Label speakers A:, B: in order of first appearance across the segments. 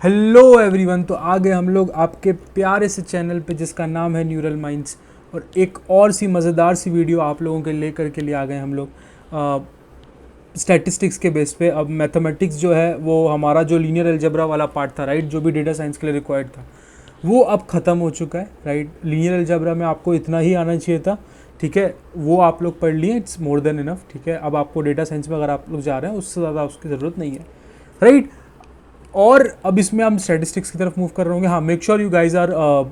A: Hello everyone. तो आ गए हम लोग आपके प्यारे से चैनल पे जिसका नाम है न्यूरल माइंड्स, और एक और सी मज़ेदार सी वीडियो आप लोगों के लेकर के लिए आ गए हम लोग स्टैटिस्टिक्स के बेस पे। अब मैथमेटिक्स जो है वो हमारा जो लीनियर अलजेब्रा वाला पार्ट था, राइट, जो भी डेटा साइंस के लिए रिक्वायर्ड था, वो अब ख़त्म हो चुका है। राइट, लीनियर अलजेब्रा में आपको इतना ही आना चाहिए था, ठीक है, वो आप लोग पढ़ लिए, इट्स मोर देन इनफ। ठीक है, अब आपको डेटा साइंस में अगर आप लोग जा रहे हैं उससे ज़्यादा उसकी ज़रूरत नहीं है, राइट। और अब इसमें हम स्टैटिस्टिक्स की तरफ मूव कर रहे होंगे। हाँ, make sure you guys are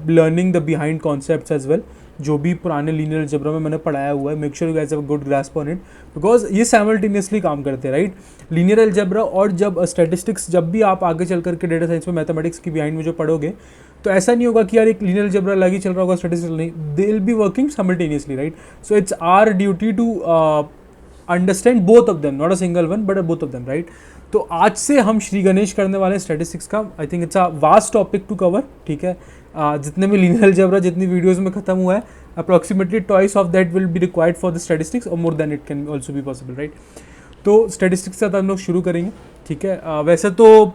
A: learning the behind concepts as well. जो भी पुराने लीनियर अलजेब्रा में मैंने पढ़ाया हुआ है, make sure you guys have a good grasp on it, because ये साइमल्टेनियसली काम करते हैं, राइट। लीनियर अलजेब्रा और जब स्टैटिस्टिक्स, जब भी आप आगे चल करके डेटा साइंस में मैथमेटिक्स की बिहाइंड में जो पढ़ोगे, तो ऐसा नहीं होगा कि यार एक लीनियर अलजेब्रा अलग ही चल रहा होगा, स्टैटिस्टिक्स नहीं, they will be working simultaneously, right. So it's our duty to understand both of them, not a single one but both of them, right. तो आज से हम श्री गणेश करने वाले हैं स्टैटिस्टिक्स का। I think it's a vast topic to cover, ठीक है। जितने भी लीनियर अलजेब्रा जितनी वीडियोस में खत्म हुआ है, approximately twice of that will be required for the statistics, और more than it can also be possible, right. तो स्टैटिस्टिक्स के साथ हम लोग शुरू करेंगे, ठीक है। वैसे तो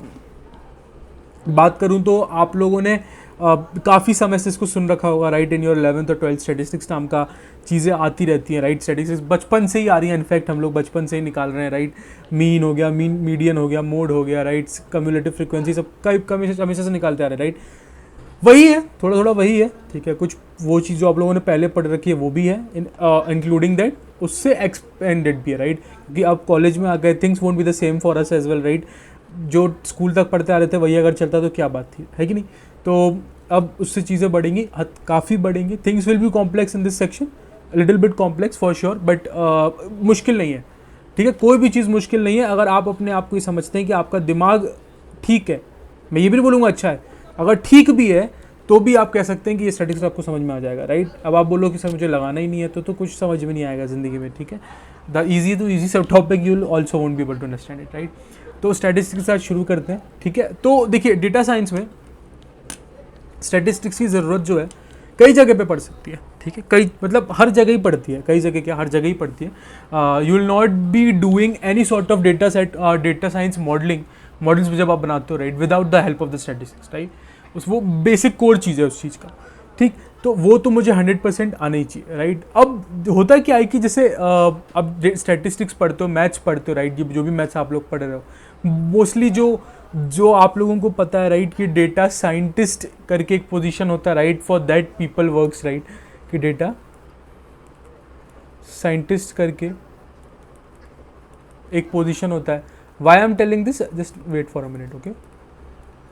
A: बात करूं तो आप लोगों ने काफ़ी समय से इसको सुन रखा होगा, राइट। इन योर 11th और 12th स्टैटिस्टिक्स नाम का चीज़ें आती रहती हैं, राइट। स्टैटिस्टिक्स बचपन से ही आ रही हैं, इनफैक्ट हम लोग बचपन से ही निकाल रहे हैं, राइट। मीन हो गया, मीडियन हो गया, मोड हो गया, राइट, कम्युलेटिव फ्रीक्वेंसी, सब हमेशा से निकालते आ रहे हैं, राइट। वही है, थोड़ा थोड़ा वही है, ठीक है। कुछ वो चीज़ जो आप लोगों ने पहले पढ़ रखी है वो भी है, इंक्लूडिंग दैट उससे एक्सपेंडेड भी है, राइट। क्योंकि अब कॉलेज में आ गए, things won't be the same for us as well, right. जो स्कूल तक पढ़ते आ रहे थे वही अगर चलता तो क्या बात थी, है कि नहीं। तो अब उससे चीज़ें बढ़ेंगी, काफ़ी बढ़ेंगी। Things will be complex in this section, little bit complex for sure, but मुश्किल नहीं है, ठीक है। कोई भी चीज़ मुश्किल नहीं है अगर आप अपने आप को ये समझते हैं कि आपका दिमाग ठीक है। मैं ये भी नहीं बोलूँगा अच्छा है, अगर ठीक भी है तो भी आप कह सकते हैं कि ये स्टैटिस्टिक्स आपको समझ में आ जाएगा, राइट। अब आप बोलो कि सर मुझे लगाना ही नहीं है, तो कुछ समझ में नहीं आएगा ज़िंदगी में, ठीक है। The easy to easy sub topic you will also won't be able to understand it, right. तो स्टैटिस्टिक्स के साथ शुरू करते हैं, ठीक है। तो देखिए, डेटा साइंस में स्टैटिस्टिक्स की ज़रूरत जो है कई जगह पे पड़ सकती है, ठीक है। कई मतलब हर जगह ही पड़ती है, कई जगह क्या, हर जगह ही पड़ती है। You will not be doing any sort of data science models जब आप बनाते हो, right, without the help of the statistics, right. वो बेसिक कोर चीज़ है उस चीज़ का, ठीक। तो वो तो मुझे 100% आना ही चाहिए, राइट। अब होता है क्या है कि जैसे अब स्टैटिस्टिक्स पढ़ते हो, मैथ्स पढ़ते हो, राइट, जो भी मैथ्स आप लोग पढ़ रहे हो, मोस्टली जो आप लोगों को पता है, राइट, कि डेटा साइंटिस्ट करके एक पोजीशन होता है, right, for that people works, right, कि डेटा साइंटिस्ट करके एक पोजीशन होता है। Why I am telling this, just wait for a minute, okay.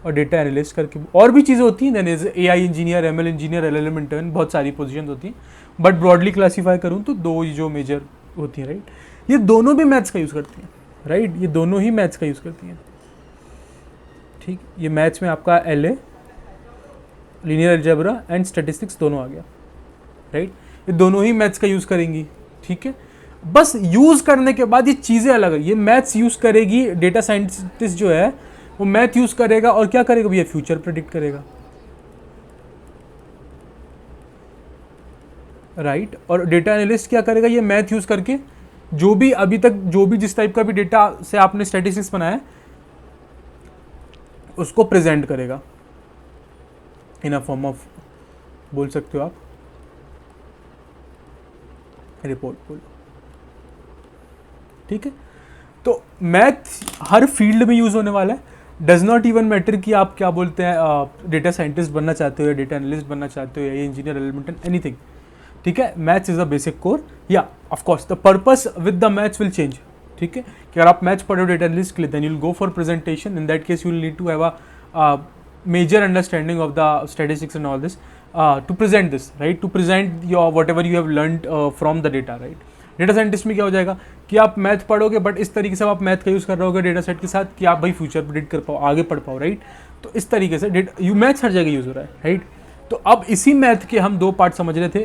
A: और डेटा एनालिस्ट करके और भी चीज़ें होती हैं, then is AI engineer, ML engineer, LLM intern, बहुत सारी पोजीशन होती हैं। बट ब्रॉडली क्लासीफाई करूँ तो दो जो मेजर होती हैं, राइट। ये दोनों भी मैथ्स का यूज़ करती हैं, राइट, ये दोनों ही मैथ्स का यूज़ करती हैं, ठीक। ये मैथ्स में आपका LA, linear algebra and statistics दोनों आ गया, राइट। ये दोनों ही मैथ्स का यूज़ करेंगी, ठीक है। बस यूज़ करने के बाद ये चीज़ें अलग है। ये मैथ्स यूज़ करेगी, डेटा साइंटिस्ट जो है वो मैथ यूज़ करेगा, और क्या करेगा भैया, फ्यूचर प्रेडिक्ट करेगा, राइट। और डेटा एनालिस्ट क्या करेगा, ये मैथ यूज़ करके जो भी अभी तक जो भी जिस टाइप का भी डेटा से आपने स्टैटिस्टिक्स बनाया है उसको प्रेजेंट करेगा इन अ फॉर्म ऑफ, बोल सकते हो आप, रिपोर्ट बोलो, ठीक है। तो मैथ हर फील्ड में यूज़ होने वाला है। डज नॉट इवन मैटर कि आप क्या बोलते हैं, डेटा साइंटिस्ट बनना चाहते हो या डेटा एनालिस्ट बनना चाहते हो या इंजीनियर, एलिमेंटन, एनीथिंग, ठीक है। Maths is a basic core, या of course the purpose with the maths will change, ठीक है। कि अगर आप मैथ्स पढ़ो डेटा एनालिस्ट के लिए, then you will go for presentation, in that case you will need to have a major understanding of the statistics and all this to present this, right, to present your whatever you have learned from the data, right. Data scientist में क्या हो जाएगा कि आप math पढ़ोगे, but इस तरीके से आप मैथ का यूज़ कर रहे होगे डेटा सेट के साथ कि आप भाई फ्यूचर प्रेडिक्ट कर पाओ, आगे पढ़ पाओ, राइट। तो इस तरीके से मैथ्स हर जगह यूज़ हो रहा है, राइट। तो अब इसी मैथ के हम दो पार्ट समझ रहे थे,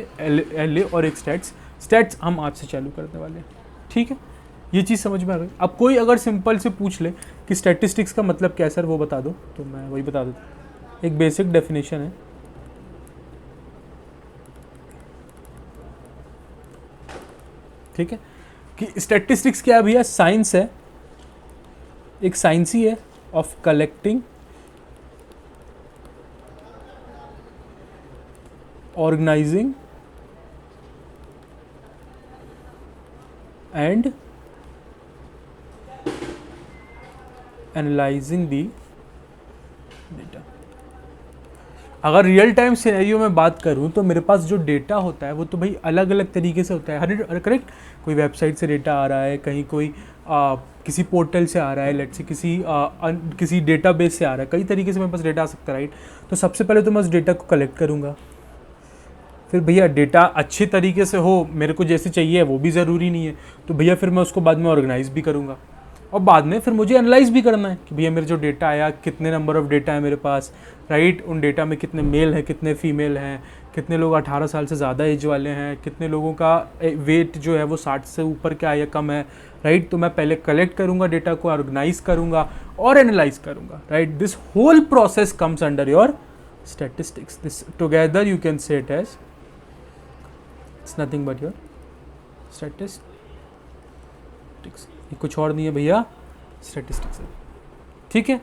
A: LA और एक स्टैट्स हम आज से चालू करने वाले हैं, ठीक है। ये चीज़ समझ में आ गई। अब कोई अगर सिंपल से पूछ ले कि स्टैटिस्टिक्स का मतलब क्या है सर, वो बता दो, तो मैं वही बता देता हूँ। एक बेसिक डेफिनेशन है, ठीक है, कि स्टैटिस्टिक्स क्या है भैया, साइंस है, एक साइंस ही है of collecting organising and analysing the data. अगर रियल टाइम सिनेरियो में बात करूं तो मेरे पास जो डेटा होता है वो तो भाई अलग अलग तरीके से होता है, हर करेक्ट। कोई वेबसाइट से डेटा आ रहा है, कहीं कोई किसी पोर्टल से आ रहा है, लेट से किसी डेटाबेस से आ रहा है, कई तरीके से मेरे पास डेटा आ सकता है, राइट। तो सबसे पहले तो मैं उस डेटा को कलेक्ट करूँगा, फिर भैया डेटा अच्छे तरीके से हो, मेरे को जैसे चाहिए वो भी ज़रूरी नहीं है, तो भैया फिर मैं उसको बाद में ऑर्गेनाइज भी करूँगा, और बाद में फिर मुझे एनालाइज भी करना है कि भैया मेरे जो डेटा आया कितने नंबर ऑफ़ डेटा है मेरे पास, राइट। उन डेटा में कितने मेल हैं, कितने फीमेल हैं, कितने लोग 18 साल से ज़्यादा एज वाले हैं, कितने लोगों का वेट जो है वो 60 से ऊपर क्या है या कम है, राइट। तो मैं पहले कलेक्ट करूँगा डेटा को, ऑर्गेनाइज करूँगा और एनालाइज करूँगा, right. This whole process comes under your statistics. This together you can say it as it's nothing but your statistics. ये कुछ और नहीं है भैया, स्टैटिस्टिक्स है, ठीक है।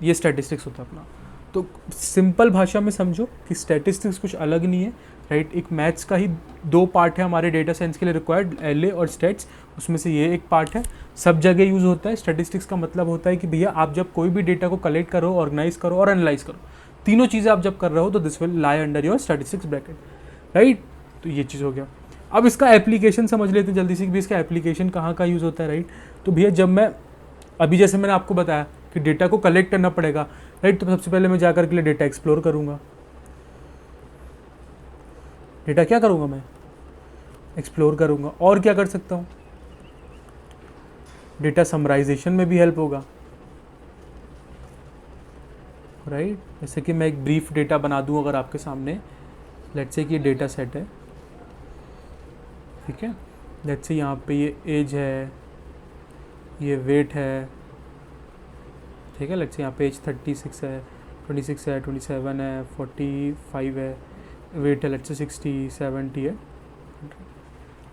A: ये स्टैटिस्टिक्स होता है अपना। तो सिंपल भाषा में समझो कि स्टैटिस्टिक्स कुछ अलग नहीं है, राइट। एक मैथ्स का ही 2 पार्ट है हमारे डेटा साइंस के लिए रिक्वायर्ड, एलए और स्टैट्स, उसमें से ये एक पार्ट है, सब जगह यूज़ होता है। स्टैटिस्टिक्स का मतलब होता है कि भैया आप जब कोई भी डेटा को कलेक्ट करो, ऑर्गेनाइज करो और एनालाइज करो, तीनों चीज़ें आप जब कर रहे हो तो this will lie under your statistics bracket, right. तो ये चीज़ हो गया। अब इसका एप्लीकेशन समझ लेते हैं जल्दी से कि भी इसका एप्लीकेशन कहाँ का यूज़ होता है, राइट। तो भैया जब मैं अभी जैसे मैंने आपको बताया कि डेटा को कलेक्ट करना पड़ेगा, राइट। तो सबसे पहले मैं जाकर के लिए डेटा एक्सप्लोर करूँगा। डेटा क्या करूँगा मैं, एक्सप्लोर करूँगा। और क्या कर सकता हूँ, डेटा समराइजेशन में भी हेल्प होगा, राइट। जैसे कि मैं एक ब्रीफ डेटा बना दूँ अगर आपके सामने, लेट्स से कि ये डेटा सेट है, ठीक है। लेट्स से यहाँ पे ये एज है, ये वेट है, ठीक है। लेट्स से यहाँ पे एज 36 है, 26 है, 27 है, 45 है, वेट है लेट्स से 60, 70 है,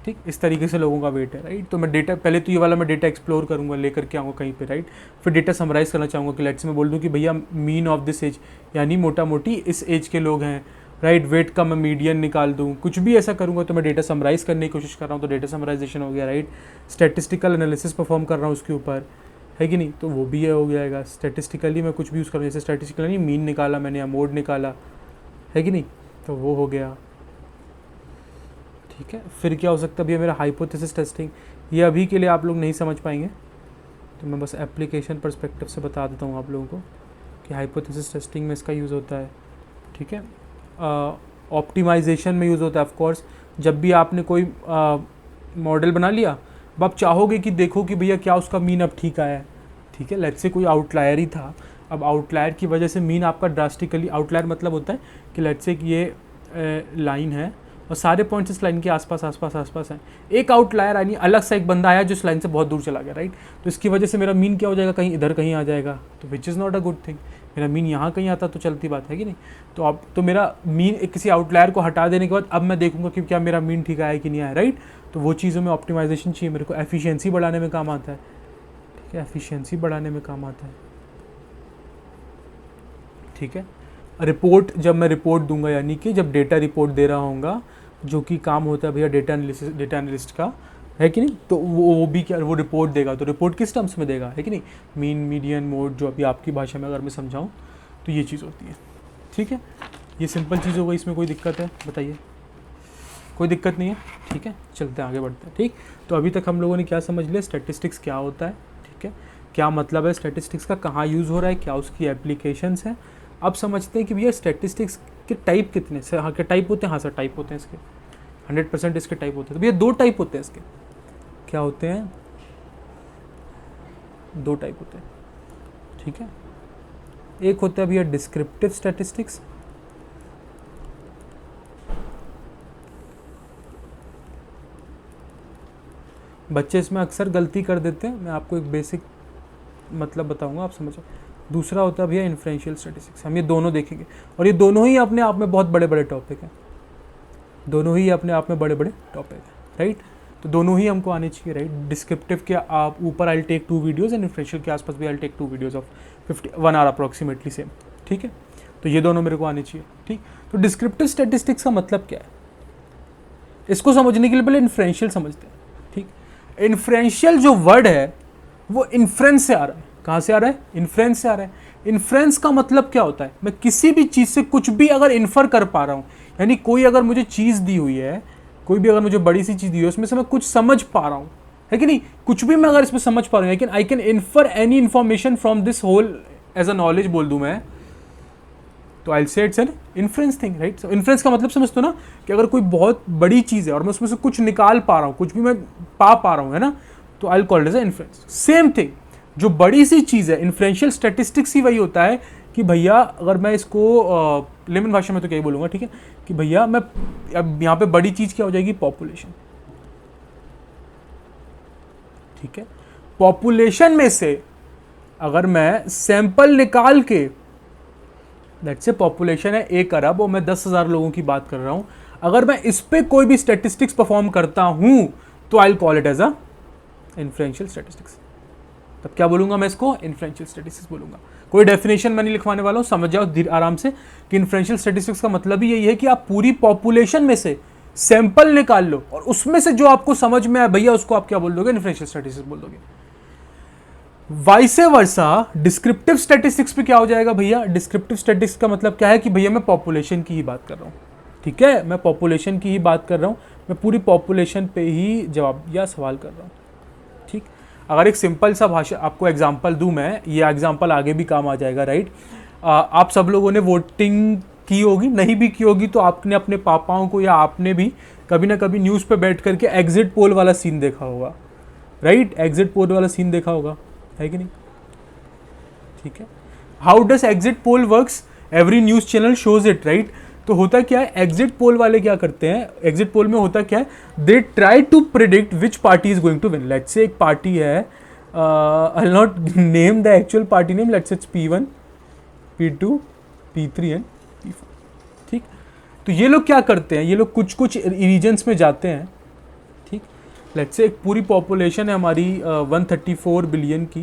A: ठीक। इस तरीके से लोगों का वेट है, राइट। तो मैं डेटा पहले तो ये वाला मैं डेटा एक्सप्लोर करूँगा, लेकर के आऊँगा कहीं पे, राइट। फिर डेटा समराइज़ करना चाहूँगा कि लेट्स मैं बोल दूँ कि भैया मीन ऑफ दिस एज, यानी मोटा मोटी इस एज के लोग हैं, राइट। वेट का मैं मीडियन निकाल दूँ, कुछ भी ऐसा करूँगा तो मैं डेटा समराइज़ करने की कोशिश कर रहा हूँ, तो डेटा समराइजेशन हो गया, राइट। स्टैटिस्टिकल एनालिसिस परफॉर्म कर रहा हूँ उसके ऊपर, है कि नहीं, तो वो भी ये हो जाएगा। स्टैटिस्टिकली मैं कुछ भी यूज़ कर रहा हूँ, जैसे स्टैटिस्टिकली मीन निकाला मैंने या मोड निकाला, है कि नहीं, तो वो हो गया, ठीक है। फिर क्या हो सकता है भैया मेरा हाइपोथेसिस टेस्टिंग, ये अभी के लिए आप लोग नहीं समझ पाएंगे, तो मैं बस एप्लीकेशन पर्सपेक्टिव से बता देता हूँ आप लोगों को कि हाइपोथेसिस टेस्टिंग में इसका यूज़ होता है, ठीक है। ऑप्टिमाइजेशन में यूज़ होता है ऑफ कोर्स। जब भी आपने कोई मॉडल बना लिया, अब आप चाहोगे कि देखो कि भैया क्या उसका मीन अब ठीक आया है, ठीक है। लेट्स से कोई आउटलायर ही था, अब आउटलायर की वजह से मीन आपका ड्रास्टिकली, आउटलायर मतलब होता है कि लेट्स से कि ये लाइन है और सारे पॉइंट्स इस लाइन के आसपास आसपास आसपास हैं, एक आउटलायर यानी अलग सा एक बंदा आया जो इस लाइन से बहुत दूर चला गया, राइट। तो इसकी वजह से मेरा मीन क्या हो जाएगा, कहीं इधर कहीं आ जाएगा, तो which is not a good thing. मेरा मीन यहाँ कहीं आता तो चलती बात है कि नहीं। तो अब तो मेरा मीन किसी आउटलायर को हटा देने के बाद अब मैं देखूंगा कि क्या मेरा मीन ठीक आया कि नहीं आया, राइट। तो वो चीज़ों में ऑप्टिमाइजेशन चाहिए मेरे को, एफिशिएंसी बढ़ाने में काम आता है, ठीक है, एफिशिएंसी बढ़ाने में काम आता है, ठीक है। रिपोर्ट, जब मैं रिपोर्ट दूंगा यानी कि जब डेटा रिपोर्ट दे रहा होऊंगा, जो कि काम होता है भैया डेटा एनालिस्ट का, है कि नहीं, तो वो भी क्या, वो रिपोर्ट देगा, तो रिपोर्ट किस टर्म्स में देगा, है कि नहीं, मीन, मीडियन, मोड, जो अभी आपकी भाषा में अगर मैं समझाऊँ तो ये चीज़ होती है, ठीक है। ये सिंपल चीज़ हो गई, इसमें कोई दिक्कत है बताइए, कोई दिक्कत नहीं है, ठीक है। चलते हैं आगे बढ़ते हैं, ठीक। तो अभी तक हम लोगों ने क्या समझ लिया, स्टैटिस्टिक्स क्या होता है, ठीक है, क्या मतलब है स्टैटिस्टिक्स का, कहाँ यूज़ हो रहा है, क्या उसकी एप्लीकेशंस हैं। अब समझते हैं कि भैया स्टैटिस्टिक्स के टाइप कितने से, हाँ क्या टाइप होते हैं, हाँ सर टाइप होते हैं इसके, 100% इसके टाइप होते हैं। तो भैया 2 टाइप होते हैं इसके, क्या होते हैं, 2 टाइप होते हैं, ठीक है। एक होता है भैया डिस्क्रिप्टिव स्टैटिस्टिक्स, बच्चे इसमें अक्सर गलती कर देते हैं, मैं आपको एक बेसिक मतलब बताऊंगा, आप समझो। दूसरा होता है भैया इन्फ्रेंशियल स्टैटिस्टिक्स, हम ये दोनों देखेंगे, और ये दोनों ही अपने आप में बहुत बड़े बड़े टॉपिक हैं, दोनों ही अपने आप में बड़े बड़े टॉपिक हैं, राइट। तो दोनों ही हमको आने चाहिए, राइट। डिस्क्रिप्टिव के आप ऊपर I take 2 videos and inferential के आसपास भी I take 2 videos of 1 hour approximately same, ठीक है। तो ये दोनों मेरे को आने चाहिए, ठीक। तो डिस्क्रिप्टिव स्टैटिस्टिक्स का मतलब क्या है, इसको समझने के लिए पहले इन्फ्रेंशियल समझते हैं, ठीक। इन्फ्रेंशियल जो वर्ड है वो इन्फ्रेंस से आ रहा है। कहाँ से आ रहा है? इन्फ्रेंस से आ रहा है। इन्फ्रेंस का मतलब क्या होता है? मैं किसी भी चीज़ से कुछ भी अगर इन्फर कर पा रहा हूँ, यानी कोई अगर मुझे चीज़ दी हुई है, कोई भी अगर मुझे बड़ी सी चीज़ दी हुई है, उसमें से मैं कुछ समझ पा रहा हूँ, है कि नहीं? कुछ भी मैं अगर इसमें समझ पा रहा हूँ, लेकिन I can infer any information from this whole as a knowledge बोल दूँ मैं, तो I say it's an inference thing, right. So inference का मतलब समझते हो ना, कि अगर कोई बहुत बड़ी चीज़ है और मैं उसमें से कुछ निकाल पा रहा हूँ, कुछ भी मैं पा रहा हूँ, है ना, तो I call it as inference. Same thing, जो बड़ी सी चीज़ है, इन्फ्रेंशियल स्टैटिस्टिक्स ही वही होता है कि भैया अगर मैं इसको लेमन भाषा में तो क्या ही बोलूँगा, ठीक है, कि भैया मैं अब यहाँ पे बड़ी चीज़ क्या हो जाएगी? पॉपुलेशन, ठीक है। पॉपुलेशन में से अगर मैं सैंपल निकाल के, लेट्स से पॉपुलेशन है 1 अरब और मैं 10,000 लोगों की बात कर रहा हूं, अगर मैं इस पे कोई भी स्टैटिस्टिक्स परफॉर्म करता हूं तो I call it as a inferential statistics. तब क्या बोलूंगा मैं इसको? इन्फ्रेंशियल स्टैटिस्टिक्स बोलूंगा। कोई डेफिनेशन मैं नहीं लिखवाने वाला हूं, समझ जाओ आराम से कि इन्फ्रेंशियल स्टैटिस्टिक्स का मतलब ही यही है कि आप पूरी पॉपुलेशन में से सैंपल निकाल लो और उसमें से जो आपको समझ में आए भैया उसको आप क्या बोल दोगे? इन्फ्रेंशियल स्टैटिस्टिक्स बोल दोगे। वाइसे वर्सा डिस्क्रिप्टिव स्टैटिस्टिक्स पे क्या हो जाएगा भैया? डिस्क्रिप्टिव स्टैटिस्टिक्स का मतलब क्या है कि भैया मैं पॉपुलेशन की ही बात कर रहा हूँ, ठीक है, मैं पॉपुलेशन की ही बात कर रहा हूँ, मैं पूरी पॉपुलेशन पे ही जवाब या सवाल कर रहा हूँ, ठीक। अगर एक सिंपल सा भाषा आपको एग्जांपल दूं मैं, ये एग्जांपल आगे भी काम आ जाएगा, राइट। आप सब लोगों ने वोटिंग की होगी, नहीं भी की होगी तो आपने अपने पापाओं को या आपने भी कभी ना कभी न्यूज़ पे बैठ करके एग्जिट पोल वाला सीन देखा होगा, राइट। एग्जिट पोल वाला सीन देखा होगा, है कि नहीं? ठीक है। How does exit poll works? Every news channel shows it, right. तो होता क्या है, एग्जिट पोल वाले क्या करते हैं, एग्जिट पोल में होता क्या है, they try to predict which party is going to win. Let's say एक पार्टी है, I will not name the actual party name, let's it's P1, P2, P3 and P4, ठीक। तो ये लोग क्या करते हैं, ये लोग कुछ कुछ रीजन्स में जाते हैं, ठीक। लेट्स से एक पूरी पॉपुलेशन है हमारी 134 बिलियन की,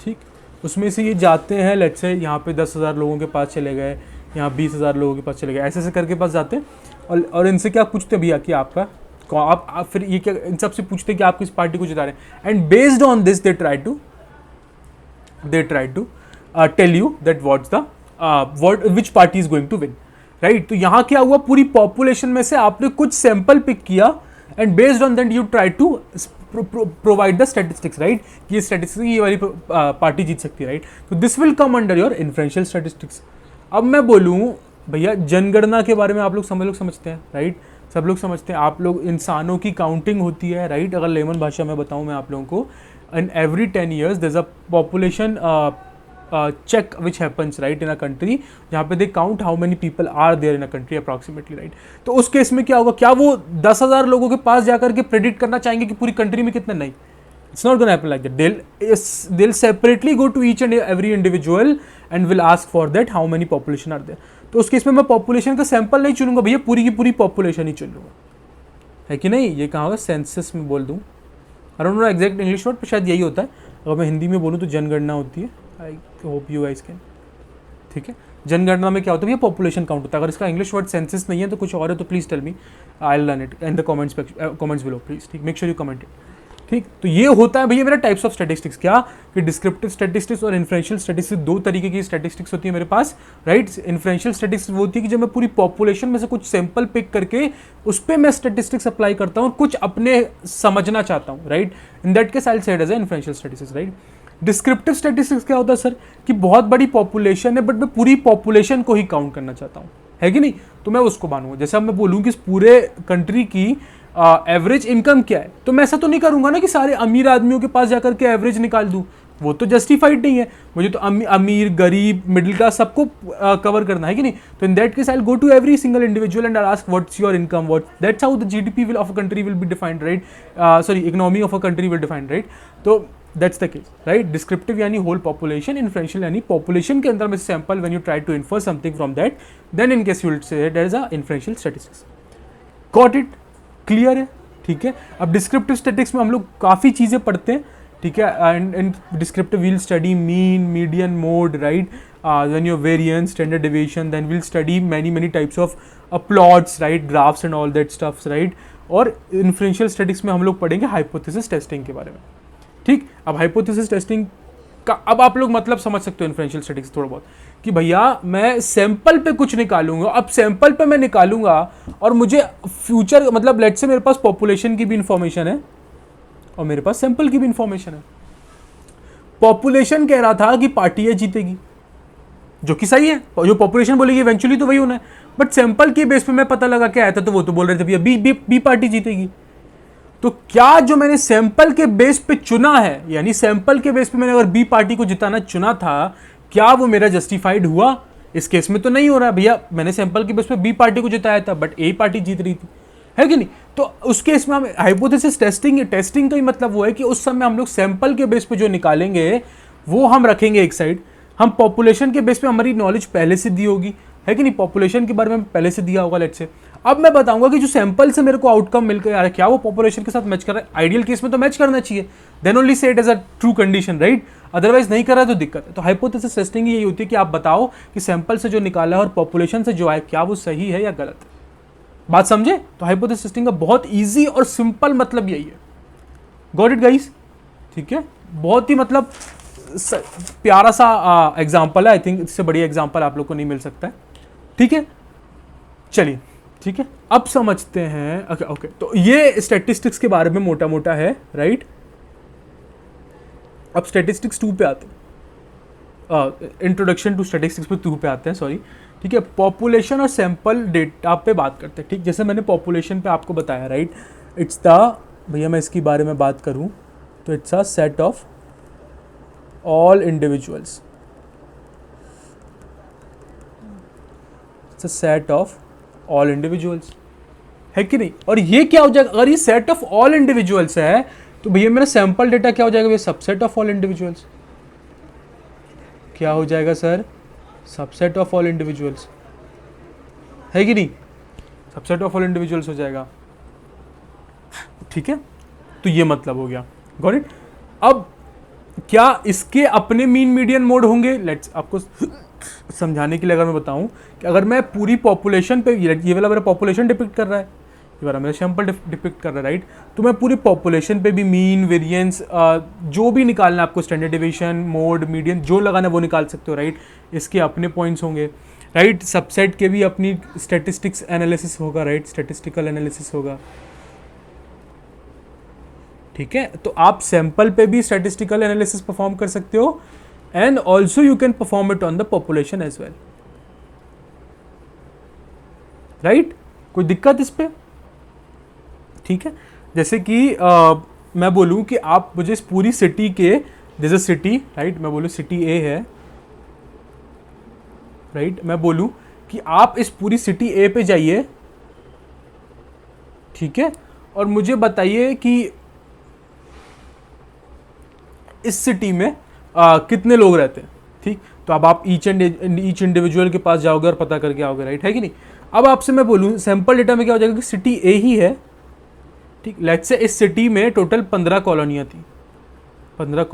A: ठीक। उसमें से ये जाते हैं, लेट्स से यहाँ पे 10,000 लोगों के पास चले गए, यहाँ 20,000 लोगों के पास चले गए, ऐसे ऐसे करके पास जाते हैं और इनसे क्या पूछते हैं भैया कि आपका आप फिर ये क्या, इन सबसे पूछते हैं कि आप किस पार्टी को जिता रहे हैं, and based on this they try to tell you that what's which party is going to win, right. तो यहाँ क्या हुआ, पूरी पॉपुलेशन में से आपने कुछ सैंपल पिक किया and based on that you try to provide the statistics, right, कि ये स्टैटिस्टिक्स ये वाली पार्टी जीत सकती है, राइट। तो this will come under your inferential statistics. अब मैं बोलूँ भैया जनगणना के बारे में आप लोग समझते हैं, राइट, सब लोग समझते हैं। आप लोग, इंसानों की काउंटिंग होती है, राइट। अगर लेमन भाषा में बताऊँ मैं आप लोगों को, in every 10 years there is a population check which happens, right, in a country, जहाँ पे they count how many people are there in a country approximately, right। तो उस केस में क्या होगा, क्या वो 10,000 लोगों के पास जाकर के प्रेडिक्ट करना चाहेंगे कि पूरी कंट्री में कितने? नहीं, it's not gonna happen like that. They'll separately go to each and every individual and will ask for that how many population are there। तो उस केस में मैं पॉपुलेशन का सैंपल नहीं चुनूंगा भैया, पूरी की पूरी पॉपुलेशन ही चुन लूंगा, है कि नहीं। ये कहाँ होगा, सेंसस में बोल दूँ, आई don't no exact English word, पर शायद यही होता है। अगर मैं हिंदी में बोलूँ तो जनगणना होती है, I hope you guys can, ठीक है। जनगणना में क्या होता है, ये पॉपुलेशन काउंट होता है। अगर इसका इंग्लिश वर्ड सेंसस नहीं है तो कुछ और है तो please tell me, I will learn it in the comments below please, ठीक। Make sure you comment it, ठीक। तो ये होता है भैया मेरा टाइप्स ऑफ स्टैटिस्टिक्स, क्या कि डिस्क्रिप्टिव स्टैटिस्टिक्स और इन्फ्रेंशियल स्टैटिस्टिक्स, दो तरीके की स्टैटिस्टिक्स होती है मेरे पास, राइट। इन्फ्रेंशियल स्टैटिस्टिक्स वो होती है कि जब मैं पूरी पॉपुलेशन में से कुछ सैंपल पिक करके उस पर मैं स्टैटिस्टिक्स अप्लाई करता हूँ और कुछ अपने समझना चाहता हूँ, right. In that case I will say it as inferential statistics, right. Descriptive statistics क्या होता है सर, कि बहुत बड़ी पॉपुलेशन है बट मैं पूरी पॉपुलेशन को ही काउंट करना चाहता हूँ, है कि नहीं, तो मैं उसको मानूंगा। जैसे अब मैं बोलूँ कि इस पूरे कंट्री की एवरेज इनकम क्या है, तो मैं ऐसा तो नहीं करूंगा ना कि सारे अमीर आदमियों के पास जाकर के एवरेज निकाल दूं, वो तो जस्टिफाइड नहीं है। मुझे तो अमीर, गरीब, मिडिल क्लास सबको कवर करना है कि नहीं। तो in that case I will go to every single individual and I ask what's your income, what, that's how the GDP will of a country will be defined, right. Sorry, economy of a country will defined, right. तो that's the case, right. Descriptive यानी whole population, inferential यानी population के अंदर में sample when you try to infer something from that, then in case you will say that is a inferential statistics. Got it, clear है, ठीक है। अब descriptive statistics में हम लोग काफ़ी चीज़ें पढ़ते हैं, ठीक है, and descriptive will study mean, median, mode, right, then your variance, standard deviation, then we'll study many types of plots, right, graphs and all that stuff, right. और इन्फ्लुएंशियल स्टैटिक्स में हम लोग पढ़ेंगे हाइपोथेसिस टेस्टिंग के बारे में, ठीक। अब हाइपोथेसिस टेस्टिंग का अब आप लोग मतलब समझ सकते हो इन्फ्लुएंशियल स्टैटिक्स थोड़ा बहुत, कि भैया मैं सैंपल पे कुछ निकालूंगा, अब सैंपल पे मैं निकालूंगा और मुझे फ्यूचर मतलब लेट्स से मेरे पास पॉपुलेशन की भी इंफॉर्मेशन है और मेरे पास सैंपल की भी इंफॉर्मेशन है। पॉपुलेशन कह रहा था कि पार्टी ए जीतेगी, जो कि सही है, जो पॉपुलेशन बोलेगी इवेंचुअली तो वही होना है, बट सैंपल के बेस पे मैं पता लगा के आया था तो वो तो बोल रहे थे भैया बी पार्टी जीतेगी। तो क्या जो मैंने सैंपल के बेस पे चुना है, यानी सैंपल के बेस पे मैंने अगर बी पार्टी को जिताना चुना था, क्या वो मेरा जस्टिफाइड हुआ? इस केस में तो नहीं हो रहा भैया, मैंने सैंपल के बेस पे बी पार्टी को जिताया था बट ए पार्टी जीत रही थी, है कि नहीं। तो उस केस में हम हाइपोथेसिस टेस्टिंग का ही मतलब वो है कि उस समय हम लोग सैंपल के बेस पे जो निकालेंगे वो हम रखेंगे एक साइड, हम पॉपुलेशन के बेस पे हमारी नॉलेज पहले से दी होगी, है कि नहीं, पॉपुलेशन के बारे में पहले से दिया होगा लेट्स से। अब मैं बताऊंगा कि जो सैंपल से मेरे को आउटकम मिल गया है क्या वो पॉपुलेशन के साथ मैच कर रहा है, आइडियल केस में तो मैच करना चाहिए, then only say it is a true condition, right, otherwise नहीं कर रहा है तो दिक्कत है। तो हाइपोथेसिस टेस्टिंग यही होती है कि आप बताओ कि सैंपल से जो निकाला है और पॉपुलेशन से जो आए क्या वो सही है या गलत है, बात समझे। तो हाइपोथेसिस टेस्टिंग का बहुत ईजी और सिंपल मतलब यही है, गॉट इट गाइस, ठीक है। बहुत ही मतलब प्यारा सा एग्जाम्पल है, आई थिंक इससे बढ़िया एग्जाम्पल आप लोग को नहीं मिल सकता है, ठीक है। चलिए ठीक है, अब समझते हैं। ओके तो ये स्टैटिस्टिक्स के बारे में मोटा मोटा है, राइट। अब स्टैटिस्टिक्स 2 पे आते हैं, इंट्रोडक्शन टू स्टैटिस्टिक्स पे 2 पे आते हैं, सॉरी, ठीक है। पॉपुलेशन और सैंपल डेटा पे बात करते हैं, ठीक। जैसे मैंने पॉपुलेशन पे आपको बताया, राइट, इट्स द, भैया मैं इसके बारे में बात करूं तो it's a set of all individuals, it's a set of all individuals, है कि नहीं। और ये क्या हो जाएगा, अगर ये सेट ऑफ ऑल इंडिविजुअल्स है तो भैया मेरा सैंपल डेटा क्या हो जाएगा, भैया सबसेट ऑफ ऑल इंडिविजुअल्स, क्या हो जाएगा sir, subset of all individuals, है कि नहीं, सबसेट ऑफ ऑल इंडिविजुअल्स हो जाएगा, ठीक है। तो ये मतलब हो गया, गॉट इट। अब क्या इसके अपने मीन मीडियन मोड होंगे, लेट्स आपको समझाने के लिए अगर मैं बताऊं कि अगर मैं पूरी पॉपुलेशन पे, ये वाला मेरा पॉपुलेशन डिपिक्ट कर रहा है, ये वाला मेरा सैंपल डिपिक्ट कर रहा है, राइट, तो मैं पूरी पॉपुलेशन पे भी मीन, वेरिएंस, जो भी निकालना है आपको, स्टैंडर्ड डिवीजन, मोड, मीडियन, जो लगाना है वो निकाल सकते हो, राइट। इसके अपने पॉइंट्स होंगे, राइट। सबसेट के भी अपनी स्टैटिस्टिक्स एनालिसिस होगा, राइट, स्टैटिस्टिकल एनालिसिस होगा, ठीक है। तो आप सैंपल पे भी स्टैटिस्टिकल एनालिसिस परफॉर्म कर सकते हो and also you can perform it on the population as well, right. कोई दिक्कत इस पे, ठीक है। जैसे कि मैं बोलूं कि आप मुझे इस पूरी सिटी के, दिस इज सिटी, राइट, मैं बोलूं सिटी ए है, राइट, मैं बोलूं कि आप इस पूरी सिटी ए पे जाइए, ठीक है, और मुझे बताइए कि इस सिटी में कितने लोग रहते हैं, ठीक। तो अब आप ईच इंडिविजुअल के पास जाओगे और पता करके आओगे, राइट, है कि नहीं। अब आपसे मैं बोलूं सैंपल डेटा में क्या हो जाएगा कि सिटी ए ही है, ठीक। लेट्स से इस सिटी में टोटल 15 कॉलोनियाँ थी, 15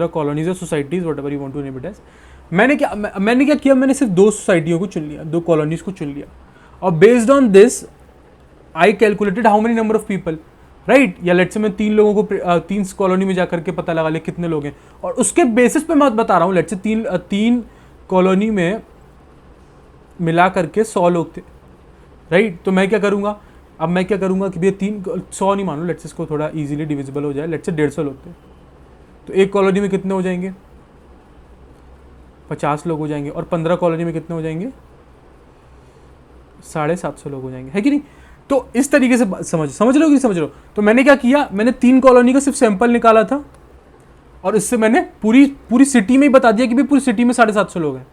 A: कॉलोनीज और societies, whatever you want to name it as. मैंने क्या किया, मैंने सिर्फ 2 सोसाइटियों को चुन लिया, 2 कॉलोनीज को चुन लिया, और based on this I calculated how many number of people, right. या लेट्स से मैं 3 लोगों को 3 कॉलोनी में जाकर के पता लगा लिया कितने लोग हैं, और उसके बेसिस पे मैं बता रहा हूँ, लेट्स से 3 कॉलोनी में मिला करके 100 लोग थे, राइट। तो मैं क्या करूँगा, अब मैं क्या करूँगा कि भैया 100 नहीं मानो, लेट्स इसको थोड़ा इजीली डिविजिबल हो जाए, लेट्स से 150 लोग थे, तो एक कॉलोनी में कितने हो जाएंगे, 50 लोग हो जाएंगे, और 15 कॉलोनी में कितने हो जाएंगे, 750 लोग हो जाएंगे, है कि नहीं। तो इस तरीके से समझ रहे हो कि समझ रहे हो। तो मैंने क्या किया, मैंने 3 कॉलोनी का सिर्फ सैंपल निकाला था, और इससे मैंने पूरी सिटी में ही बता दिया कि भाई पूरी सिटी में 750 लोग हैं,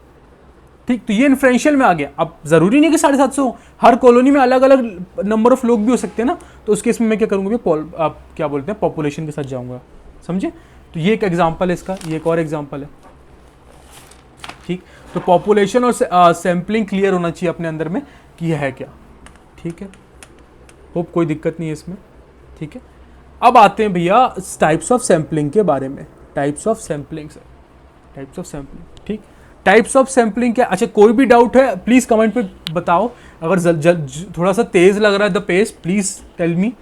A: ठीक। तो ये इन्फ्लुएंशियल में आ गया। अब जरूरी नहीं कि 750 हो, हर कॉलोनी में अलग अलग नंबर ऑफ लोग भी हो सकते हैं ना, तो उस केस में मैं क्या करूँगा, आप क्या बोलते हैं, पॉपुलेशन के साथ जाऊँगा, समझे। तो ये एक एग्जाम्पल है इसका, ये एक और एग्जाम्पल है, ठीक। तो पॉपुलेशन और सैम्पलिंग क्लियर होना चाहिए अपने अंदर में कि यह है क्या, ठीक है। होप कोई दिक्कत नहीं है इसमें, ठीक है। अब आते हैं भैया टाइप्स ऑफ सैम्पलिंग के बारे में। Types of sampling sir, types of sampling, ठीक। टाइप्स ऑफ सैम्पलिंग क्या, अच्छा कोई भी डाउट है प्लीज कमेंट पे बताओ। अगर थोड़ा सा तेज लग रहा है the pace, please tell me.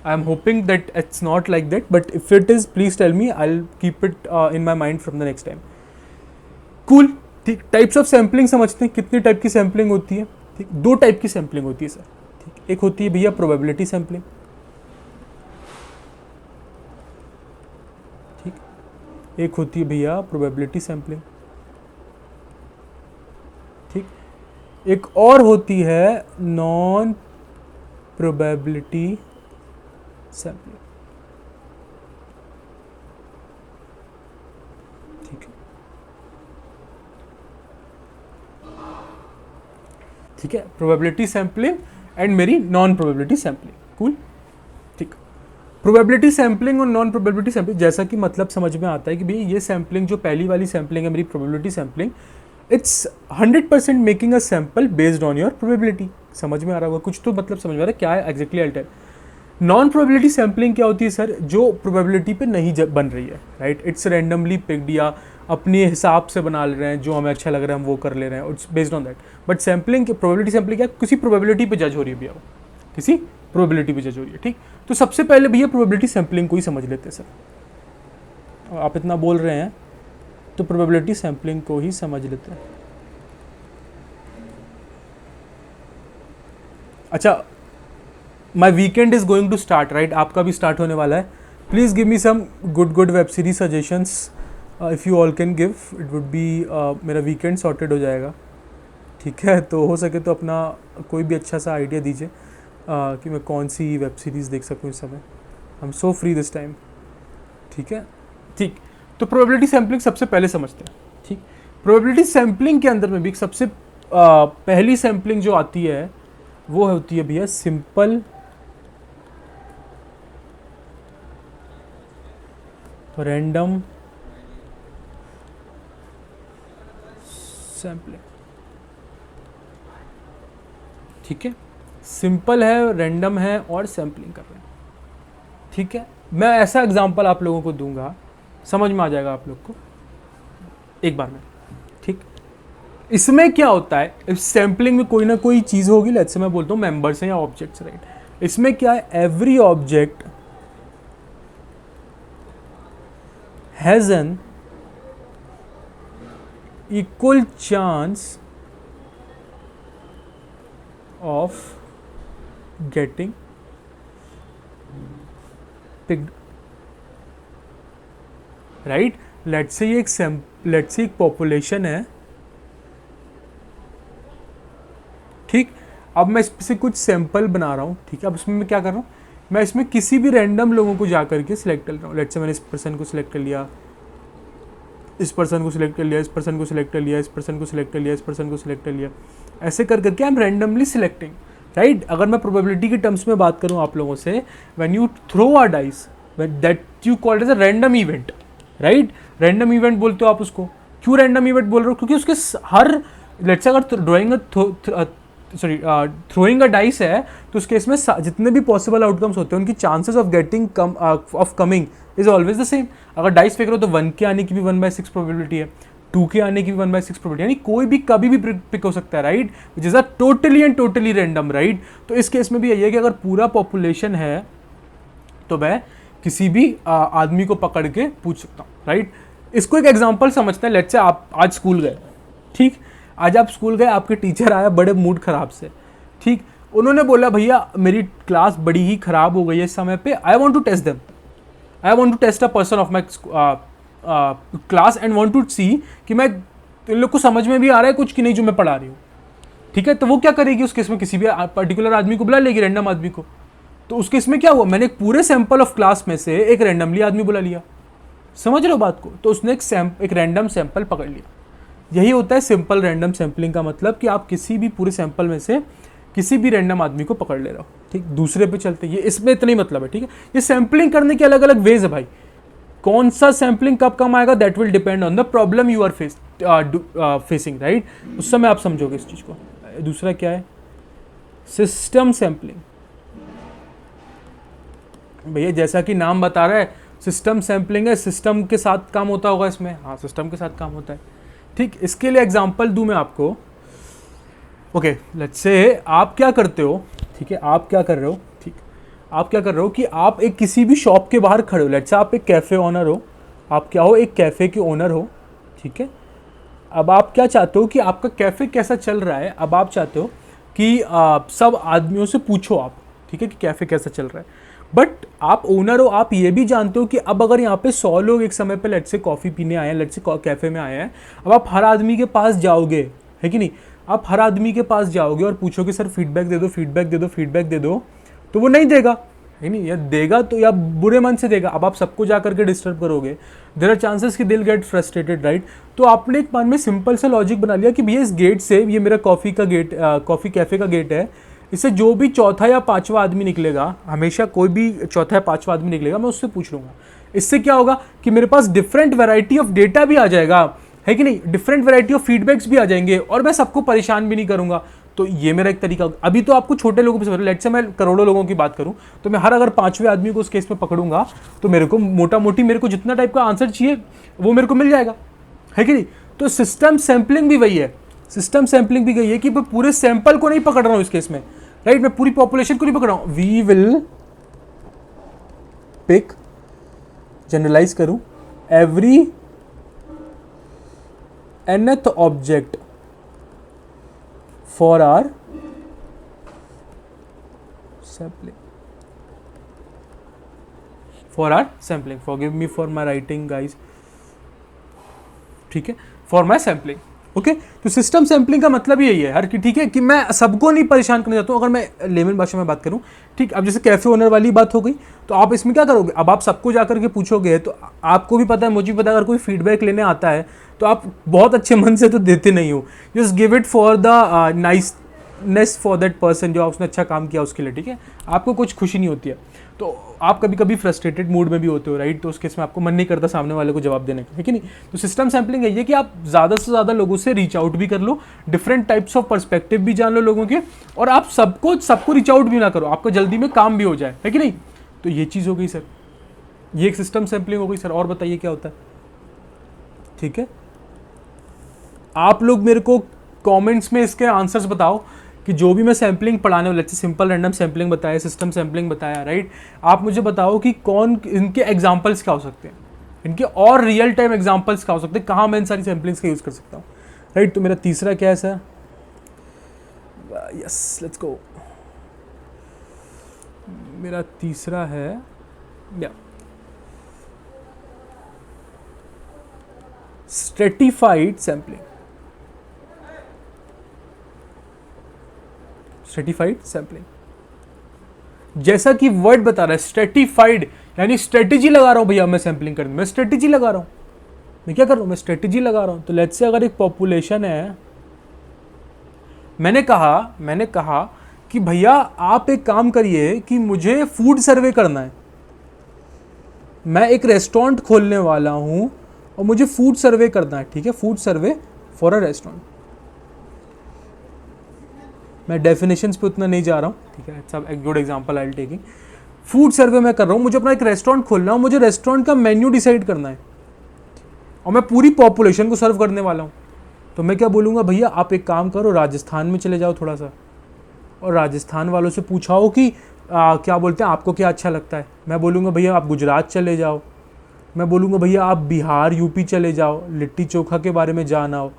A: I am hoping that it's not like that, but if it is please tell me, I will keep it in my mind from the next time. Cool, ठीक। Types of sampling समझते हैं, कितनी type की sampling होती है, ठीक। 2 type की sampling होती है सर, ठीक। एक होती है भैया प्रोबेबिलिटी सैम्पलिंग, ठीक। एक होती है भैया प्रोबेबिलिटी सैम्पलिंग, ठीक। एक और होती है नॉन प्रोबेबिलिटी सैम्पलिंग, ठीक है, ठीक है। प्रोबेबिलिटी सैम्पलिंग एंड मेरी नॉन प्रोबेबिलिटी सैम्पलिंग, कूल, ठीक। प्रोबेबिलिटी सैम्पलिंग और नॉन प्रोबेबिलिटी सैम्पलिंग, जैसा कि मतलब समझ में आता है कि भैया ये सैम्पलिंग जो पहली वाली सैम्पलिंग है मेरी probability sampling, it's 100% making a sample based on your probability. समझ में आ रहा होगा कुछ तो, मतलब समझ में आ रहा है क्या है exactly, I tell. Non probability sampling क्या होती है सर, जो प्रोबेबिलिटी पे नहीं बन रही है, राइट। इट्स रैंडमली पिक्ड या अपने हिसाब से बना ले रहे हैं, जो हमें अच्छा लग रहा है हम वो कर ले रहे हैं, it's based on that. But sampling, probability sampling क्या, किसी प्रोबेबिलिटी पे जज हो रही है भैया, किसी प्रोबेबिलिटी पे जज हो रही है, ठीक। तो सबसे पहले भैया प्रोबेबिलिटी सैम्पलिंग को ही समझ लेते हैं सर। आप इतना बोल रहे हैं तो प्रोबेबिलिटी सैम्पलिंग को ही समझ लेते हैं। अच्छा, my weekend is going to start, right. आपका भी स्टार्ट होने वाला है। Please give me some good web series suggestions if you all can give, it would be, मेरा वीकेंड सॉर्टेड हो जाएगा, ठीक है। तो हो सके तो अपना कोई भी अच्छा सा आइडिया दीजिए कि मैं कौन सी वेब सीरीज़ देख सकूँ इस समय। I am so free this time, ठीक है, ठीक। तो प्रोबेबिलिटी सैम्पलिंग सबसे पहले समझते हैं, ठीक। प्रोबेबिलिटी सैम्पलिंग के अंदर में भी सबसे पहली सैम्पलिंग जो आती है वो होती है भैया सिंपल रैंडम सैम्पलिंग, ठीक है। सिंपल है, रैंडम है और सैम्पलिंग कर रहे हैं, ठीक है। मैं ऐसा एग्जांपल आप लोगों को दूंगा, समझ में आ जाएगा आप लोग को एक बार में, ठीक। इसमें क्या होता है, इस सैम्पलिंग में कोई ना कोई चीज़ होगी, लेट्स से मैं बोलता हूँ मेंबर्स हैं या ऑब्जेक्ट्स, राइट। इसमें क्या है, every object has an equal chance of getting picked, right। Let's say एक पॉपुलेशन है, ठीक। अब मैं इससे कुछ सैंपल बना रहा हूँ, ठीक है। अब इसमें मैं क्या कर रहा हूँ, मैं इसमें किसी भी रैंडम लोगों को जा करके सिलेक्ट कर रहा हूँ। लेट्स से मैंने इस पर्सन को सिलेक्ट कर लिया, इस पर्सन को सिलेक्ट कर लिया, इस पर्सन को सिलेक्ट कर लिया, इस पर्सन को सिलेक्ट कर लिया, इस पर्सन को सिलेक्ट कर लिया, ऐसे कर करके I am randomly selecting, right. अगर मैं प्रोबेबिलिटी के टर्म्स में बात करूं आप लोगों से, when you throw a dice that you called as a random event, right. Random event बोलते हो आप उसको। क्यों रैंडम इवेंट बोल रहे हो, क्योंकि उसके हर, लेट्स से अगर थ्रोइंग अ डाइस है तो उस केस में जितने भी पॉसिबल आउटकम्स होते हैं उनकी chances of getting coming is always the same. अगर डाइस फेंक रहे हो तो 1 के आने की भी 1/6 प्रोबेबिलिटी है, 2 के आने की भी 1/6 प्रोबेबिलिटी, यानी कोई भी कभी भी पिक हो सकता है, right. Which is a totally and totally random, right. तो इस केस में भी यही है कि अगर पूरा पॉपुलेशन है तो मैं किसी भी आदमी को पकड़ के पूछ सकता हूँ, राइट। इसको एक एग्जाम्पल समझते हैं। लेट्स से आप आज स्कूल गए, ठीक। आज आप स्कूल गए, आपके टीचर आया बड़े मूड खराब से, ठीक। उन्होंने बोला भैया मेरी क्लास बड़ी ही खराब हो गई है इस समय पे, I want to test them, I want to test a person of my class and want to see कि मैं इन लोग को समझ में भी आ रहा है कुछ कि नहीं जो मैं पढ़ा रही हूँ, ठीक है। तो वो क्या करेगी उस केस में, किसी भी पर्टिकुलर आदमी को बुला लेगी, रैंडम आदमी को। तो उस केस में क्या हुआ, मैंने एक पूरे सैंपल ऑफ क्लास में से एक रैंडमली आदमी बुला लिया, समझ रहे हो बात को। तो उसने एक रैंडम सैंपल पकड़ लिया। यही होता है सिंपल रैंडम सैंपलिंग का मतलब, कि आप किसी भी पूरे सैंपल में से किसी भी रैंडम आदमी को पकड़ ले रहे हो, ठीक। दूसरे पे चलते, ये इसमें इतना ही मतलब है, ठीक है। ये सैंपलिंग करने के अलग अलग वेज है भाई। कौन सा सैंपलिंग कब कम आएगा, that will depend on the problem you are facing, right. उस समय आप समझोगे इस चीज को। दूसरा क्या है, सिस्टम सैंपलिंग। भैया जैसा कि नाम बता रहा है सिस्टम सैम्पलिंग है, सिस्टम के साथ काम होता होगा इसमें, हाँ सिस्टम के साथ काम होता है। ठीक, इसके लिए एग्जांपल दूं मैं आपको। ओके लेट्स से आप क्या करते हो, ठीक है आप क्या कर रहे हो, ठीक आप क्या कर रहे हो कि आप एक किसी भी शॉप के बाहर खड़े हो, लेट्स से आप एक कैफ़े ओनर हो, आप क्या हो एक कैफ़े के ओनर हो, ठीक है। अब आप क्या चाहते हो कि आपका कैफ़े कैसा चल रहा है, अब आप चाहते हो कि सब आदमियों से पूछो आप, ठीक है कि कैफ़े कैसा चल रहा है। बट आप ओनर हो, आप ये भी जानते हो कि अब अगर यहाँ पे 100 लोग एक समय पे लेट्स से कॉफ़ी पीने आए हैं, लेट्स से कैफ़े में आए हैं, अब आप हर आदमी के पास जाओगे, है कि नहीं, आप हर आदमी के पास जाओगे और पूछोगे सर फीडबैक दे दो, फीडबैक दे दो, फीडबैक दे दो, तो वो नहीं देगा, है नहीं, या देगा तो या बुरे मन से देगा। अब आप सबको जा करके डिस्टर्ब करोगे, देयर आर चांसेस कि दिल गेट फ्रस्ट्रेटेड, राइट। तो आपने एक मन में सिंपल सा लॉजिक बना लिया कि भैया इस गेट से, ये मेरा कॉफ़ी का गेट, कॉफ़ी कैफ़े का गेट है, इससे जो भी चौथा या पांचवा आदमी निकलेगा, हमेशा कोई भी चौथा या पांचवा आदमी निकलेगा, मैं उससे पूछ लूँगा। इससे क्या होगा कि मेरे पास डिफरेंट वैरायटी ऑफ डेटा भी आ जाएगा, है कि नहीं, डिफरेंट वैरायटी ऑफ फीडबैक्स भी आ जाएंगे, और मैं सबको परेशान भी नहीं करूँगा। तो ये मेरा एक तरीका। अभी तो आपको छोटे लोगों पे, लेट्स से मैं करोड़ों लोगों की बात करूं, तो मैं हर अगर पांचवें आदमी को उस केस में पकड़ूंगा तो मेरे को मोटा मोटी मेरे को जितना टाइप का आंसर चाहिए वो मेरे को मिल जाएगा, है कि नहीं। तो सिस्टम सैंपलिंग भी वही है, सिस्टम सैंपलिंग भी वही है कि मैं पूरे सैंपल को नहीं पकड़ रहा हूं इस केस में, राइट, मैं पूरी पॉपुलेशन को नहीं पकड़ रहा हूं। वी विल पिक, जनरलाइज करूं, every nth object for our sampling, for our sampling, forgive me for my writing guys, ठीक है, for my sampling, ओके। तो सिस्टम सैम्पलिंग का मतलब यही है हर की, ठीक है, कि मैं सबको नहीं परेशान करना चाहता हूँ। अगर मैं लेमन भाषा में बात करूँ, ठीक, अब जैसे कैफे ओनर वाली बात हो गई, तो आप इसमें क्या करोगे, अब आप सबको जा करके पूछोगे, तो आपको भी पता है, मुझे भी पता है, अगर कोई फीडबैक लेने आता है तो आप बहुत अच्छे मन से तो देते नहीं हो, just give it for the niceness for that person, जो उसने अच्छा काम किया उसके लिए, ठीक है, आपको कुछ खुशी नहीं होती है। तो आप कभी कभी फ्रस्ट्रेटेड मूड में भी होते हो, राइट, तो उस केस में आपको मन नहीं करता सामने वाले को जवाब देने का, है कि नहीं। तो सिस्टम सैम्पलिंग है ये कि आप ज़्यादा से ज़्यादा लोगों से रीच आउट भी कर लो, डिफरेंट टाइप्स ऑफ पर्सपेक्टिव भी जान लो लोगों के, और आप सबको रीच आउट भी ना करो, आपका जल्दी में काम भी हो जाए, है कि नहीं। तो ये चीज़ हो गई सर, ये एक सिस्टम सैम्पलिंग हो गई सर। और बताइए क्या होता है, ठीक है, आप लोग मेरे को कमेंट्स में इसके आंसर्स बताओ कि जो भी मैं सैम्पलिंग पढ़ाने वाला, सिंपल रैंडम सैम्पलिंग बताया, सिस्टम सैम्पलिंग बताया, राइट, आप मुझे बताओ कि कौन इनके एग्जांपल्स क्या हो सकते हैं, इनके और रियल टाइम एग्जांपल्स क्या हो सकते हैं, कहाँ मैं इन सारी सैम्पलिंग्स का यूज़ कर सकता हूँ, राइट। तो मेरा तीसरा क्या है सर, यस लेट्स गो, मेरा तीसरा है या स्ट्रेटिफाइड सैम्पलिंग, स्ट्रेटिफाइड सैम्पलिंग, जैसा कि वर्ड बता रहा है स्ट्रेटिफाइड, यानी स्ट्रेटेजी लगा रहा हूं भैया मैं सैम्पलिंग करने में, स्ट्रेटेजी लगा रहा हूं, मैं क्या कर रहा हूं, मैं स्ट्रेटेजी लगा रहा हूं। तो लेट्स से अगर एक पॉपुलेशन है, मैंने कहा कि भैया आप एक काम करिए कि मुझे फूड सर्वे करना है, मैं एक रेस्टोरेंट खोलने वाला हूं और मुझे फूड सर्वे करना है, ठीक है, food survey for a restaurant. मैं डेफिनेशंस पे उतना नहीं जा रहा हूँ, ठीक है, सब एक good example I will taking. Food survey मैं कर रहा हूँ, मुझे अपना एक रेस्टोरेंट खोलना है, मुझे रेस्टोरेंट का मेन्यू डिसाइड करना है और मैं पूरी पॉपुलेशन को सर्व करने वाला हूँ। तो मैं क्या बोलूँगा, भैया आप एक काम करो, राजस्थान में चले जाओ थोड़ा सा, और राजस्थान वालों से पूछाओ कि क्या बोलते हैं, आपको क्या अच्छा लगता है। मैं बोलूँगा भैया आप गुजरात चले जाओ, मैं बोलूँगा भैया आप बिहार यूपी चले जाओ, लिट्टी चोखा के बारे में जानाओ,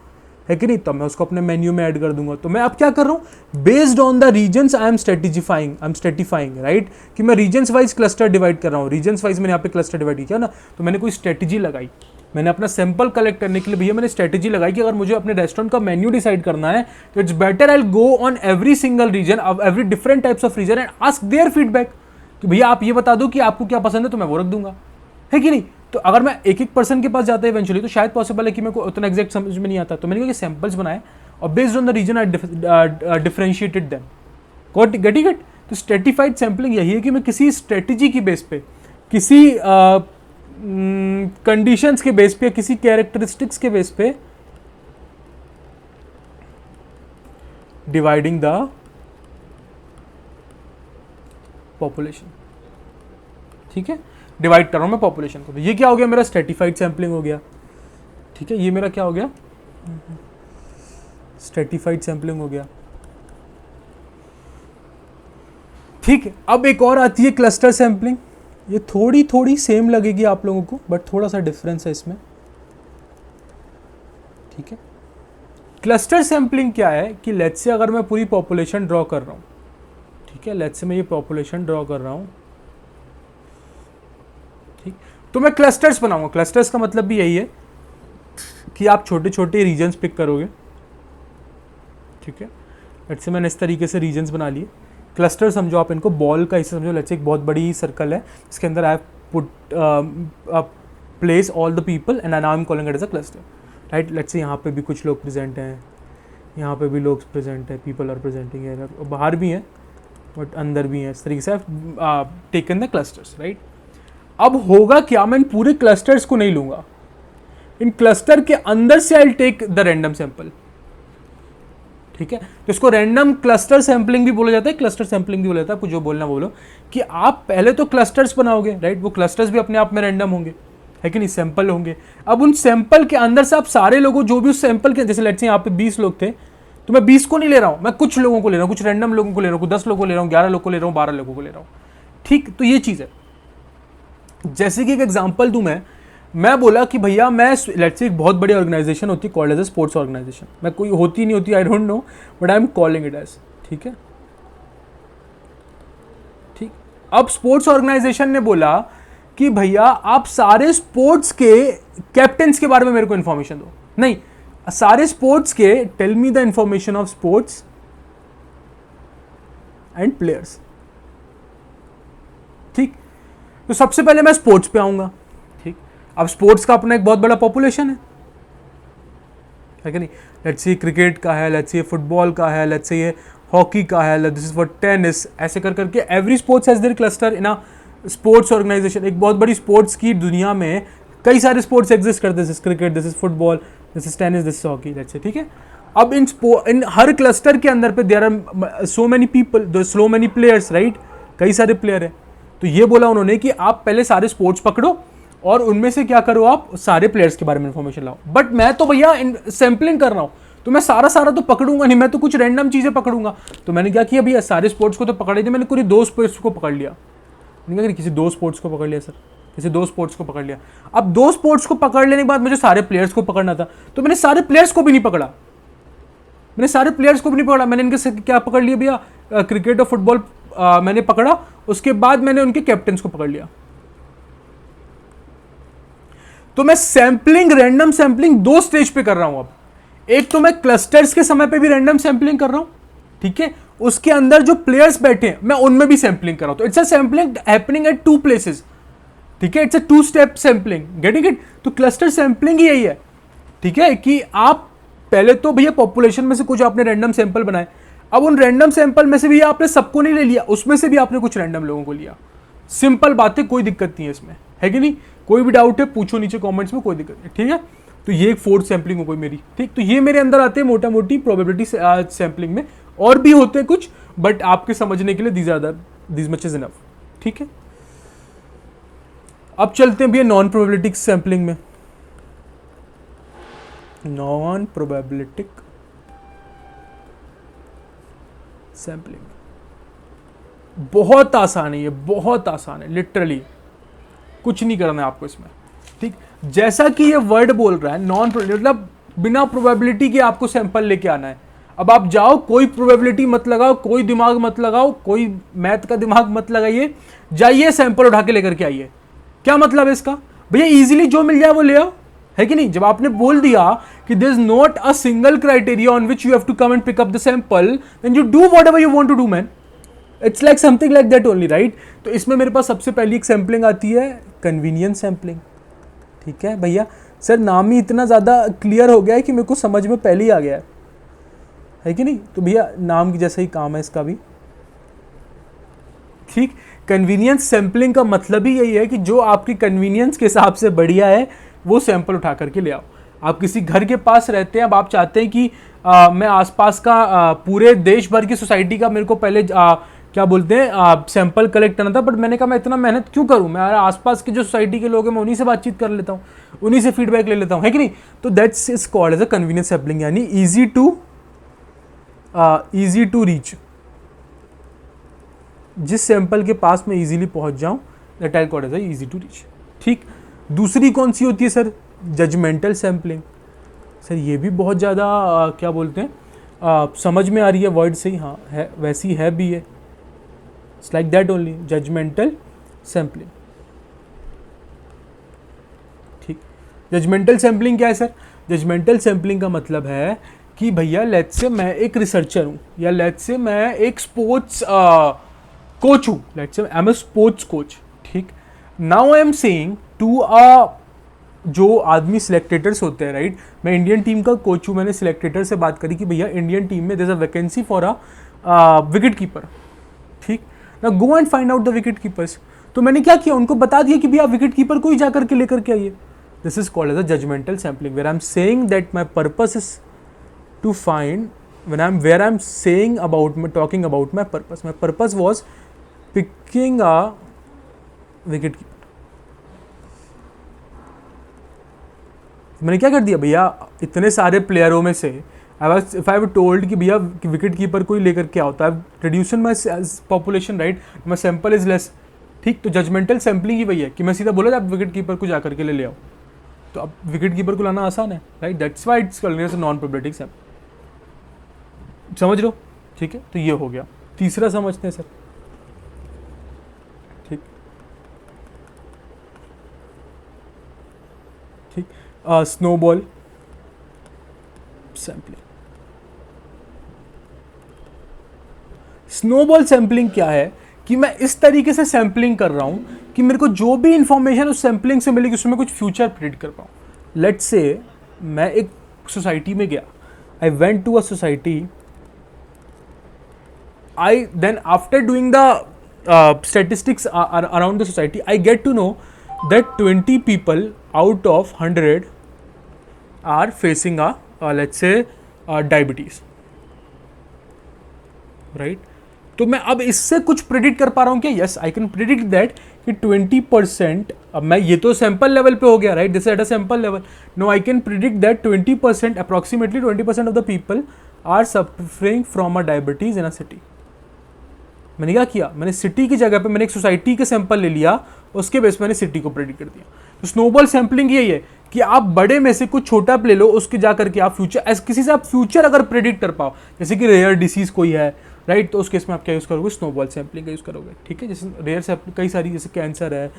A: है कि नहीं, तब मैं उसको अपने मेन्यू में ऐड कर दूंगा। तो मैं अब क्या कर रहा हूँ, based on the regions I am stratifying, right, कि मैं रीजन्स वाइज क्लस्टर डिवाइड कर रहा हूँ, रीजन्स वाइज मैंने यहाँ पे क्लस्टर डिवाइड किया ना, तो मैंने कोई स्ट्रेटेजी लगाई, मैंने अपना सैंपल कलेक्ट करने के लिए भैया मैंने स्ट्रेटेजी लगाई कि अगर मुझे अपने रेस्टोरेंट का मेन्यू डिसाइड करना है तो it's better I go on every single region of every different types of region and ask their feedback कि भैया आप ये बता दो कि आपको क्या पसंद है, तो मैं वो रख दूंगा, है कि नहीं। तो अगर मैं एक एक पर्सन के पास जाता है इवेंचुअली, तो शायद पॉसिबल है कि मेरे को उतना एग्जैक्ट समझ में नहीं आता। तो मैंने कहा कि सैंपल्स बनाए और based on the region I differentiated them, get. तो स्ट्रेटिफाइड सैम्पलिंग यही है कि मैं किसी स्ट्रेटेजी की बेस पे, किसी कंडीशंस के बेस पे, किसी कैरेक्टरिस्टिक्स के बेस पे डिवाइडिंग द पॉपुलेशन, ठीक है, डिवाइड कर रहा हूँ मैं पॉपुलेशन को। तो ये क्या हो गया, मेरा स्ट्रेटिफाइड सैम्पलिंग हो गया, ठीक है, ये मेरा क्या हो गया, स्ट्रेटिफाइड सैम्पलिंग हो गया, ठीक है। अब एक और आती है क्लस्टर सैम्पलिंग, ये थोड़ी थोड़ी सेम लगेगी आप लोगों को, बट थोड़ा सा डिफरेंस है इसमें, ठीक है। क्लस्टर सैम्पलिंग क्या है कि लेट्स से अगर मैं पूरी पॉपुलेशन ड्रॉ कर रहा हूँ, ठीक है, लेट्स से मैं ये पॉपुलेशन ड्रॉ कर रहा हूँ, ठीक, तो मैं क्लस्टर्स बनाऊंगा। क्लस्टर्स का मतलब भी यही है कि आप छोटे छोटे रीजन्स पिक करोगे, ठीक है। लेट्स से मैंने इस तरीके से रीजन्स बना लिए। क्लस्टर समझो आप इनको, बॉल का हिस्सा समझो, लेट्स से एक बहुत बड़ी सर्कल है, इसके अंदर I have put place all the people and now I am calling it as a cluster, right. Let's say यहाँ पे भी कुछ लोग प्रेजेंट हैं, यहाँ पे भी लोग प्रेजेंट है, पीपल आर प्रेजेंटिंग है, बाहर भी हैं बट अंदर भी हैं, इस तरीके से टेकन द क्लस्टर्स, राइट। अब होगा क्या, मैं इन पूरे क्लस्टर्स को नहीं लूंगा, इन क्लस्टर के अंदर से I will take the random sample, ठीक है। तो इसको रैंडम क्लस्टर सैंपलिंग भी बोला जाता है, क्लस्टर सैंपलिंग भी बोला जाता है, आपको जो बोलना बोलो, कि आप पहले तो क्लस्टर्स बनाओगे, राइट, वो क्लस्टर्स भी अपने आप में रैंडम होंगे, है कि नहीं, सैंपल होंगे। अब उन सैंपल के अंदर से आप सारे लोगों, जो भी उस सैंपल के, जैसे लेट्स से यहाँ पे 20 लोग थे, तो मैं 20 को नहीं ले रहा हूँ, मैं कुछ लोगों को ले रहा हूँ, कुछ रैंडम लोगों को ले रहा हूँ, 10 लोगों को ले रहा हूँ, 11 लोगों को ले रहा हूँ, 12 लोगों को ले रहा हूँ, ठीक। तो ये चीज़ है, जैसे कि एक एग्जांपल दूं मैं बोला कि भैया मैं, लेट्स से एक बहुत बड़ी ऑर्गेनाइजेशन होती है called as a sports organisation, मैं कोई होती नहीं होती, I don't know, but I am calling it as, ठीक है, ठीक। अब स्पोर्ट्स ऑर्गेनाइजेशन ने बोला कि भैया आप सारे स्पोर्ट्स के कैप्टन्स के बारे में मेरे को इंफॉर्मेशन दो, नहीं, सारे स्पोर्ट्स के, tell me the information of sports and players, ठीक। तो सबसे पहले मैं स्पोर्ट्स पे आऊंगा, ठीक। अब स्पोर्ट्स का अपना एक बहुत बड़ा पॉपुलेशन है कि नहीं, लेट्स से क्रिकेट का है, लेट्स से फुटबॉल का है, लेट्स से हॉकी का है, दिस इज फॉर टेनिस, ऐसे कर करके every sports has their cluster in a sports organisation. एक बहुत बड़ी स्पोर्ट्स की दुनिया में कई सारे स्पोर्ट्स एग्जिस्ट करते हैं, this is cricket, this is football, this is tennis, this is hockey, let's say, ठीक है। अब इन हर क्लस्टर के अंदर पे there are so many people, so many players, right, कई सारे प्लेयर हैं। तो ये बोला उन्होंने कि आप पहले सारे स्पोर्ट्स पकड़ो और उनमें से क्या करो, आप सारे प्लेयर्स के बारे में इंफॉर्मेशन लाओ। बट मैं तो भैया सैम्पलिंग कर रहा हूँ, तो मैं सारा तो पकड़ूंगा नहीं, मैं तो कुछ रैंडम चीजें पकड़ूंगा। तो मैंने क्या किया भैया, सारे स्पोर्ट्स को तो पकड़ लिया, मैंने पूरी 2 स्पोर्ट्स को पकड़ लिया, नहीं किसी 2 स्पोर्ट्स को पकड़ लिया सर, किसी 2 स्पोर्ट्स को पकड़ लिया। अब 2 स्पोर्ट्स को पकड़ लेने के बाद मुझे सारे प्लेयर्स को पकड़ना था, तो मैंने सारे प्लेयर्स को भी नहीं पकड़ा, मैंने इनके क्या पकड़ लिया भैया, क्रिकेट और फुटबॉल मैंने पकड़ा, उसके बाद मैंने उनके कैप्टन्स को पकड़ लिया। तो मैं सैंपलिंग, रैंडम सैंपलिंग 2 स्टेज पे कर रहा हूं। अब एक तो मैं क्लस्टर्स के समय पे भी रैंडम सैंपलिंग कर रहा हूं, ठीक है, उसके अंदर जो प्लेयर्स बैठे हैं मैं उनमें भी सैंपलिंग कर रहा हूं। तो it's a sampling happening at 2 places, ठीक है, it's a 2 step sampling, getting it. तो क्लस्टर सैंपलिंग ही यही है, ठीक है, कि आप पहले तो भैया पॉपुलेशन में से कुछ आपने रैंडम सैंपल बनाए, अब उन रैंडम सैंपल में से भी आपने सबको नहीं ले लिया, उसमें से भी आपने कुछ रैंडम लोगों को लिया। सिंपल बात है, कोई दिक्कत नहीं है इसमें, है कि नहीं। कोई भी डाउट है पूछो नीचे कमेंट्स में, कोई दिक्कत नहीं, ठीक है। तो ये एक 4th सैंपलिंग हो गई मेरी, ठीक। तो ये मेरे अंदर आते हैं मोटा मोटी प्रोबेबिलिटी सैंपलिंग में, और भी होते हैं कुछ, बट आपके समझने के लिए दीज मच इज इनफ, ठीक है। अब चलते हैं भैया नॉन प्रोबेबिलिटी सैंपलिंग में। नॉन प्रोबेबिलिटिक सैंपलिंग बहुत आसान है, ये बहुत आसान है, लिटरली कुछ नहीं करना है आपको इसमें, ठीक। जैसा कि ये वर्ड बोल रहा है नॉन प्रोबेबिलिटी, मतलब बिना प्रोबेबिलिटी के आपको सैंपल लेके आना है। अब आप जाओ, कोई प्रोबेबिलिटी मत लगाओ, कोई दिमाग मत लगाओ, कोई मैथ का दिमाग मत लगाइए, जाइए सैंपल उठा के लेकर के आइए। क्या मतलब है इसका भैया, इजीली जो मिल जाए वो ले आओ, है कि नहीं। जब आपने बोल दिया कि there is not a single criteria on which you have to come and pick up the sample, then you do whatever you want to do man, it's like something like that only, right. तो इसमें मेरे पास सबसे पहली एक sampling आती है convenience sampling, ठीक है भैया। सर नाम ही इतना ज़्यादा क्लियर हो गया है कि मेरे को समझ में पहले ही आ गया है कि नहीं। तो भैया नाम की जैसा ही काम है इसका भी, ठीक। कन्वीनियंस सैंपलिंग का मतलब ही यही है कि जो आपकी कन्वीनियंस के हिसाब से बढ़िया है वो सैंपल उठा करके ले आओ। आप किसी घर के पास रहते हैं, अब आप चाहते हैं कि मैं आसपास का पूरे देश भर की सोसाइटी का मेरे को पहले क्या बोलते हैं सैंपल कलेक्ट करना था, बट मैंने कहा मैं इतना मेहनत क्यों करूँ, मैं आसपास के जो सोसाइटी के लोग हैं मैं उन्हीं से बातचीत कर लेता हूँ, उन्हीं से फीडबैक ले लेता हूँ, है कि नहीं। तो that's is called as a convenience sampling, यानी ईजी टू रीच, जिस सैंपल के पास मैं इजीली पहुंच जाऊं, that I called as a easy to reach. ठीक, दूसरी कौन सी होती है सर, जजमेंटल सैम्पलिंग। सर ये भी बहुत ज़्यादा क्या बोलते हैं समझ में आ रही है वर्ड से ही, हाँ है, वैसी है भी है, it's like that only, judgemental sampling. ठीक, जजमेंटल सैम्पलिंग क्या है सर, जजमेंटल सैम्पलिंग का मतलब है कि भैया लेट्स से मैं एक रिसर्चर हूँ, या लेट्स से मैं एक स्पोर्ट्स कोच हूँ, let's say I am a sports coach. ठीक, now I am saying to जो आदमी सिलेक्टेटर्स होते हैं, राइट, मैं इंडियन टीम का कोच हूँ, मैंने सिलेक्टेटर से बात करी कि भैया इंडियन टीम में there is a vacancy for a wicket keeper. ठीक, ना go and find out the wicket keepers. तो मैंने क्या किया, उनको बता दिया कि भैया विकेट कीपर को ही जाकर के लेकर के आइए। This is called as a judgemental sampling, where I am saying that my purpose is to find, where I'm saying about, talking about my purpose was picking a wicket keeper। मैंने क्या कर दिया भैया, इतने सारे प्लेयरों में से इफ आई टोल्ड कि भैया विकेट कीपर को ही लेकर के आओ, तो I reducing my population, right, my sample is less. ठीक, तो जजमेंटल सैम्पलिंग ही वही है कि मैं सीधा बोला आप विकेट कीपर को जाकर के ले आओ, तो अब विकेट कीपर को लाना आसान है, right, that's why it's called as non probability sample. समझ लो, ठीक है, तो ये हो गया। तीसरा समझते हैं सर। ठीक, ठीक, स्नोबॉल सैम्पलिंग। स्नोबॉल सैम्पलिंग क्या है कि मैं इस तरीके से सैम्पलिंग कर रहा हूं कि मेरे को जो भी इंफॉर्मेशन उस सैम्पलिंग से मिलेगी उसमें कुछ फ्यूचर प्रेडिक्ट कर पाऊं। लेट्स से मैं एक सोसाइटी में गया, I went to a society, then after doing the statistics around the society, I get to know that 20 people out of 100 are facing let's say diabetes, right। तो मैं अब इससे कुछ प्रेडिक्ट कर पा रहा हूँ क्या, yes I can predict that कि 20%, अब मैं ये तो सैंपल लेवल पे हो गया, right, this at a sample level, no I can predict that 20%, approximately 20% of the people are suffering from a diabetes in a city. मैंने क्या किया, मैंने सिटी की जगह पे मैंने एक सोसाइटी के सैंपल ले लिया, उसके बेस मैंने सिटी को प्रेडिक्ट कर दिया। तो स्नोबॉल सैम्पलिंग यही है कि आप बड़े में से कुछ छोटा ले लो, उसके जा करके आप फ्यूचर, किसी से आप फ्यूचर अगर प्रेडिक्ट कर पाओ, जैसे कि रेयर डिसीज कोई है, राइट, तो उस केस में आप क्या यूज़ करोगे, स्नोबॉल सैम्पलिंग का यूज़ करोगे। ठीक है, जैसे रेयर सैम्पलिंग कई सारी, जैसे कैंसर है,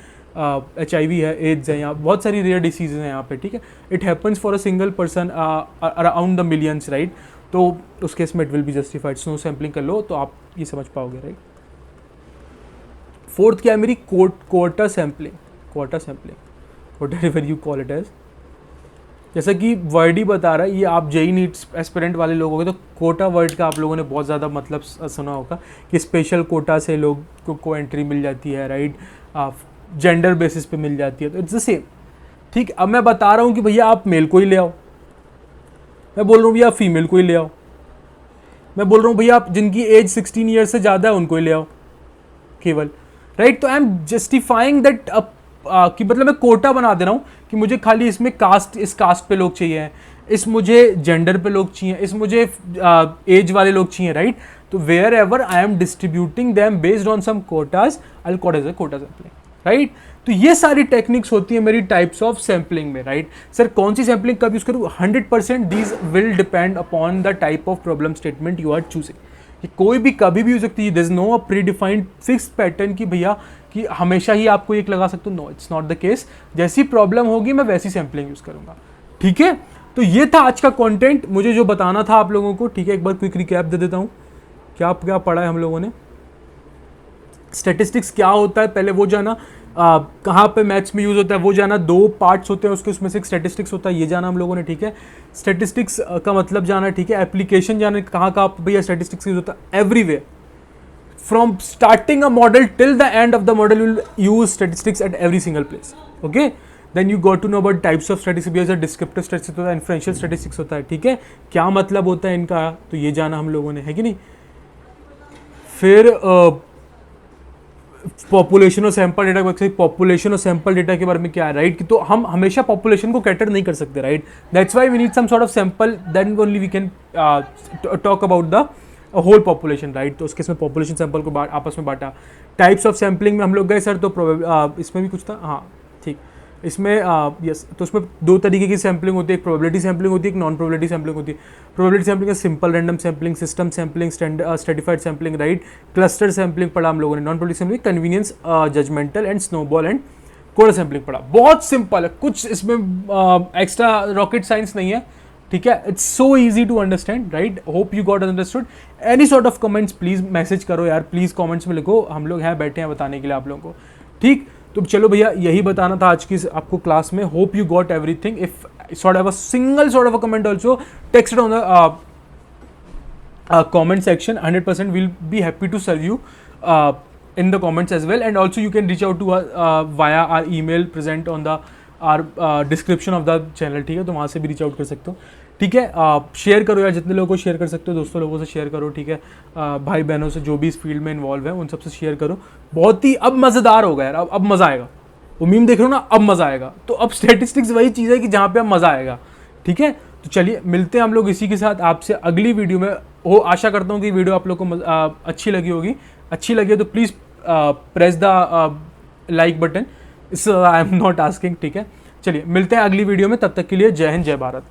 A: HIV है, एड्स है, यहाँ बहुत सारी रेयर डिसीज हैं यहाँ पे। ठीक है, it happens for a single person around the millions, right, तो उस केस में it will be justified, snow sampling कर लो तो आप ये समझ पाओगे, राइट। फोर्थ क्या है मेरी, quarter sampling, whatever you call it as, जैसा कि वर्ड ही बता रहा है, ये आप जेई नीट एस्पिरेंट वाले लोग होंगे तो कोटा वर्ड का आप लोगों ने बहुत ज़्यादा मतलब सुना होगा कि स्पेशल कोटा से लोग को एंट्री मिल जाती है, राइट, जेंडर बेसिस पे मिल जाती है, तो इट्स द सेम। ठीक, अब मैं बता रहा हूँ कि भैया आप मेल को ही ले आओ, मैं बोल रहा हूँ भैया आप फीमेल को ही ले आओ, मैं बोल रहा हूँ भैया आप जिनकी एज 16 ईयर से ज़्यादा है उनको ही ले आओ केवल, राइट। तो आई एम जस्टिफाइंग दैट कि मतलब मैं कोटा बना दे रहा हूँ कि मुझे खाली इसमें कास्ट, इस कास्ट पे लोग चाहिए, इस मुझे जेंडर पे लोग चाहिए, इस मुझे एज वाले लोग चाहिए, राइट। तो wherever I am distributing them based on some quotas, I call as a quota sampling, right. तो ये सारी टेक्निक्स होती है मेरी टाइप्स ऑफ सैम्पलिंग में, राइट। सर कौन सी सैम्पलिंग कब यूज करूँ, 100% these will depend upon the type of problem statement you are choosing. कि कोई भी कभी भी हो सकती है, there is no a predefined fix pattern कि भैया कि हमेशा ही आपको एक लगा सकते हो, no it's not the case. जैसी प्रॉब्लम होगी मैं वैसी सैम्पलिंग यूज करूंगा, ठीक है। तो ये था आज का कंटेंट, मुझे जो बताना था आप लोगों को, ठीक है। एक बार क्विक रिकैप दे देता हूँ, क्या क्या पढ़ा है हम लोगों ने। स्टैटिस्टिक्स क्या होता है पहले वो जाना, कहाँ पे मैथ्स में यूज होता है वो जाना, 2 पार्ट्स होते हैं उसके, उसमें से एक स्टैटिस्टिक्स होता है, ये जाना हम लोगों ने, ठीक है। स्टैटिस्टिक्स का मतलब जाना, ठीक है। एप्लीकेशन जाना, कहाँ कहाँ भैया स्टैटिस्टिक्स यूज होता है, everywhere from starting a model till the end of the model, you will use statistics at every single place, okay। then you got to know about types of statistics, जैसे descriptive statistics होता है, inferential statistics होता है, ठीक है। क्या मतलब होता है इनका, तो ये जाना हम लोगों ने, है कि नहीं। फिर पॉपुलेशन और सैंपल डेटा, पॉपुलेशन और सैंपल डेटा के बारे में क्या है, राइट कि तो हम हमेशा पॉपुलेशन को कैटर नहीं कर सकते, right, that's why we need some sort of sample, then only we can talk about the whole population, right. तो उसके इसमें पॉपुलेशन सैंपल को आपस में बांटा। टाइप्स ऑफ सैम्पलिंग में हम लोग गए सर, तो इसमें भी कुछ था, हाँ ठीक, इसमें यस, तो उसमें दो तरीके की सैम्पलिंग होती है, एक प्रोबेबिलिटी सैम्पलिंग होती है, एक नॉन प्रोबेबिलिटी सैम्पलिंग होती है। प्रोबेबिलिटी सैम्पलिंग है simple random sampling, system sampling, stratified sampling, right, cluster sampling पढ़ा हम लोगों ने। Non probability sampling convenience, judgemental and snowball and quota sampling पढ़ा। बहुत सिंपल है, कुछ इसमें एक्स्ट्रा रॉकेट साइंस नहीं है, ठीक है, it's so easy to understand, right. Hope you got understood. Any sort of comments please message करो यार, प्लीज कमेंट्स में लिखो, हम लोग हैं बैठे हैं बताने के लिए आप लोगों को, ठीक। तो चलो भैया, यही बताना था आज की आपको क्लास में। Hope you got everything. If sort of a single sort of a comment also, text it on the comment section, 100% we'll be happy to serve you in the comments as well, and also you can reach out to us via our email present on the our description of the channel, ठीक है, तो वहाँ से भी reach out कर सकते हो, ठीक है। शेयर करो यार, जितने लोगों को शेयर कर सकते हो, दोस्तों लोगों से शेयर करो, ठीक है, भाई बहनों से जो भी इस फील्ड में इन्वॉल्व है उन सबसे शेयर करो। बहुत ही अब मज़ेदार होगा यार, अब मज़ा आएगा। वो मीम देख रहे हो ना, अब मज़ा आएगा। तो अब स्टैटिस्टिक्स वही चीज़ है कि जहाँ पे अब मज़ा आएगा, ठीक है। तो चलिए मिलते हैं हम लोग इसी के साथ आपसे अगली वीडियो में। हो आशा करता हूँ कि वीडियो आप लोग को अच्छी लगी होगी। अच्छी लगी तो please press the like button, इस आई एम नॉट आस्किंग, ठीक है। चलिए मिलते हैं अगली वीडियो में, तब तक के लिए जय हिंद जय भारत।